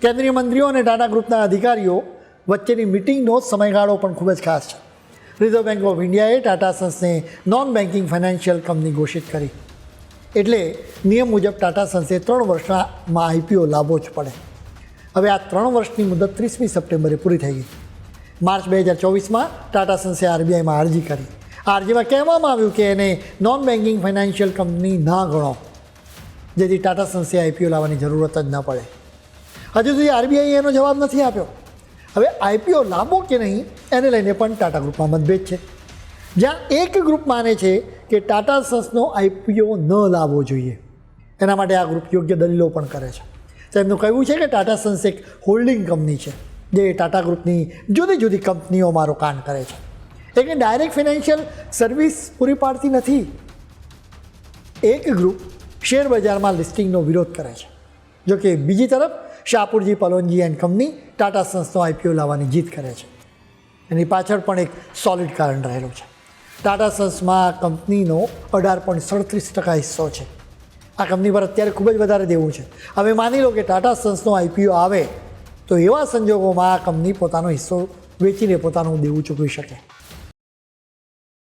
કેન્દ્રીય મંત્રીઓ અને ટાટા ગ્રુપના અધિકારીઓ વચ્ચેની મિટિંગનો સમયગાળો પણ ખૂબ જ ખાસ છે. રિઝર્વ બેંક ઓફ ઇન્ડિયાએ ટાટા સન્સને નોન બેન્કિંગ ફાઇનાન્શિયલ કંપની ઘોષિત કરી. એટલે નિયમ મુજબ ટાટા સન્સે 3 વર્ષમાં આઈપીઓ લાવવો જ પડે. હવે આ 3 વર્ષની મુદત 30મી સપ્ટેમ્બરે પૂરી થઈ ગઈ. માર્ચ 2024માં ટાટા સન્સે આરબીઆઈમાં અરજી કરી. આ અરજીમાં કહેવામાં આવ્યું કે એને નોન બેન્કિંગ ફાઇનાન્શિયલ કંપની ના ગણો, જેથી ટાટા સન્સે આઈપીઓ લાવવાની જરૂરત જ ન પડે. હજુ સુધી આરબીઆઈએ એનો જવાબ નથી આપ્યો. હવે આઈપીઓ લાવવો કે નહીં એને લઈને પણ ટાટા ગ્રુપમાં મતભેદ છે. જ્યાં એક ગ્રુપ માને છે કે ટાટા સન્સનો આઈપીઓ ન લાવવો જોઈએ, એના માટે આ ગ્રુપ યોગ્ય દલીલો પણ કરે છે. તેમનું કહેવું છે કે ટાટા સન્સ એક હોલ્ડિંગ કંપની છે જે ટાટા ગ્રુપની જુદી જુદી કંપનીઓમાં રોકાણ કરે છે. એટલે ડાયરેક્ટ ફાઇનાન્શિયલ સર્વિસ પૂરી પાડતી નથી. એક ગ્રુપ શેર બજારમાં લિસ્ટિંગનો વિરોધ કરે છે. જોકે બીજી તરફ શાહપુરજી પલોનજી એન્ડ કંપની ટાટા સન્સનો આઈપીઓ લાવવાની જીત કરે છે. એની પાછળ પણ એક સોલિડ કારણ રહેલું છે. ટાટા સન્સમાં કંપનીનો 18.37% હિસ્સો છે. આ કંપની પર અત્યારે ખૂબ જ વધારે દેવું છે. હવે માની લો કે ટાટા સન્સનો આઈપીઓ આવે તો એવા સંજોગોમાં આ કંપની પોતાનો હિસ્સો વેચીને પોતાનું દેવું ચૂકવી શકે.